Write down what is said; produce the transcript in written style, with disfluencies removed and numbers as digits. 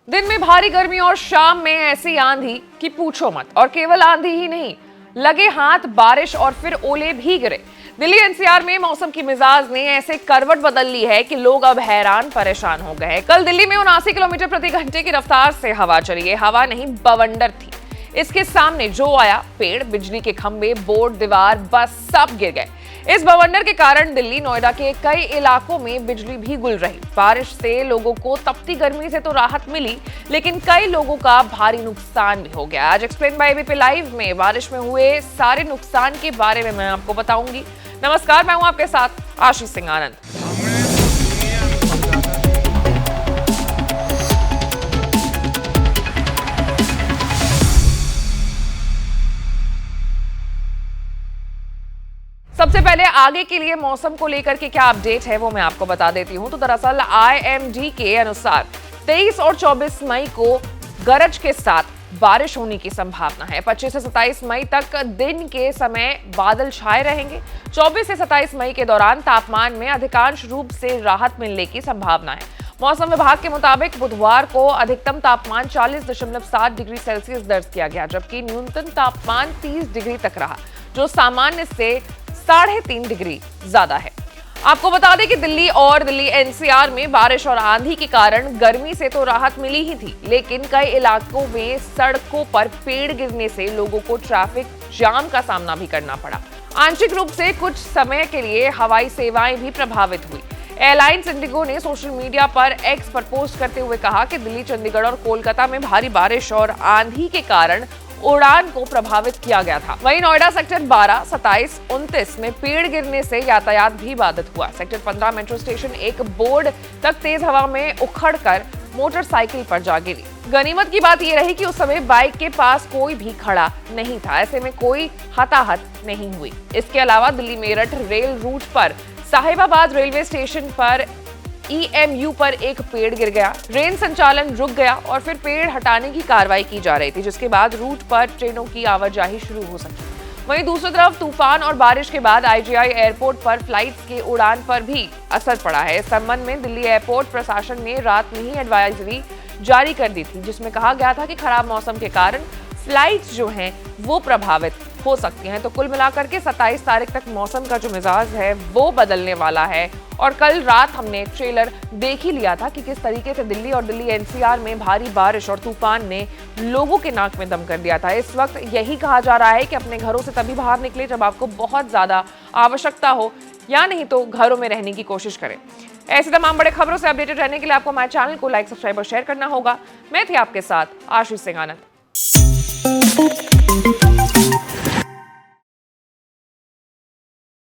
दिन में भारी गर्मी और शाम में ऐसी आंधी कि पूछो मत। और केवल आंधी ही नहीं, लगे हाथ बारिश और फिर ओले भी गिरे। दिल्ली एनसीआर में मौसम की मिजाज ने ऐसे करवट बदल ली है कि लोग अब हैरान परेशान हो गए हैं। कल दिल्ली में 79 किलोमीटर प्रति घंटे की रफ्तार से हवा चली। ये हवा नहीं, बवंडर थी। इसके सामने जो आया, पेड़, बिजली के खंभे, बोर्ड, दीवार, बस सब गिर गए। इस बवंडर के कारण दिल्ली, नोएडा के कई इलाकों में बिजली भी गुल रही। बारिश से लोगों को तपती गर्मी से तो राहत मिली, लेकिन कई लोगों का भारी नुकसान भी हो गया। आज एक्सप्लेन बाय एबीपी लाइव में बारिश में हुए सारे नुकसान के बारे में मैं आपको बताऊंगी। नमस्कार, मैं हूं आपके साथ आशीष सिंह आनंद। सबसे पहले आगे के लिए मौसम को लेकर के क्या अपडेट है वो मैं आपको बता देती हूं। तो दरअसल आईएमडी के अनुसार 23 और 24 मई को गरज के साथ बारिश होने की संभावना है। 25 से 27 मई तक दिन के समय बादल छाए रहेंगे। 24 से 27 मई के दौरान तापमान में अधिकांश रूप से राहत मिलने की संभावना है। मौसम विभाग के मुताबिक बुधवार को अधिकतम तापमान 40.7 डिग्री सेल्सियस दर्ज किया गया, जबकि न्यूनतम तापमान 30 डिग्री तक रहा, जो सामान्य से 3.5 डिग्री ज्यादा है। आपको बता दें कि दिल्ली और दिल्ली एनसीआर में बारिश और आंधी के कारण गर्मी से तो राहत मिली ही थी, लेकिन कई इलाकों में सड़कों पर पेड़ गिरने से लोगों को ट्रैफिक जाम का सामना भी करना पड़ा। आंशिक रूप से कुछ समय के लिए हवाई सेवाएं भी प्रभावित हुई। एयरलाइंस इंडिगो ने सोशल मीडिया पर एक्स पर पोस्ट करते हुए कहा कि दिल्ली, चंडीगढ़ और कोलकाता में भारी बारिश और आंधी के कारण उड़ान को प्रभावित किया गया था। वहीं नोएडा सेक्टर 12, 27, 29 में पेड़ गिरने से यातायात भी बाधित हुआ। सेक्टर 15 मेट्रो स्टेशन एक बोर्ड तक तेज हवा में उखड़कर मोटरसाइकिल पर जा गिरी। गनीमत की बात यह रही कि उस समय बाइक के पास कोई भी खड़ा नहीं था। ऐसे में कोई हताहत नहीं हुई। इसके अलावा दिल्ली मेरठ रेल रूट पर साहिबाबाद रेलवे स्टेशन पर ईएमयू पर एक पेड़ गिर गया। ट्रेन संचालन रुक गया और फिर पेड़ हटाने की कार्रवाई की जा रही थी, जिसके बाद रूट पर ट्रेनों की आवाजाही शुरू हो सकी। वहीं दूसरी तरफ तूफान और बारिश के बाद आईजीआई एयरपोर्ट पर फ्लाइट्स के उड़ान पर भी असर पड़ा है। इस संबंध में दिल्ली एयरपोर्ट प्रशासन ने रात में ही एडवाइजरी जारी कर दी थी, जिसमें कहा गया था कि खराब मौसम के कारण फ्लाइट्स जो हैं वो प्रभावित हो सकती हैं। तो कुल मिलाकर के 27 तारीख तक मौसम का जो मिजाज है वो बदलने वाला है। और कल रात हमने एक ट्रेलर देख ही लिया था कि किस तरीके से दिल्ली और दिल्ली एनसीआर में भारी बारिश और तूफान ने लोगों के नाक में दम कर दिया था। इस वक्त यही कहा जा रहा है कि अपने घरों से तभी बाहर निकले जब आपको बहुत ज्यादा आवश्यकता हो, या नहीं तो घरों में रहने की कोशिश करें। ऐसे तमाम बड़े खबरों से अपडेटेड रहने के लिए आपको हमारे चैनल को लाइक, सब्सक्राइब और शेयर करना होगा। मैं थी आपके साथ आशीष सिंह आनंद।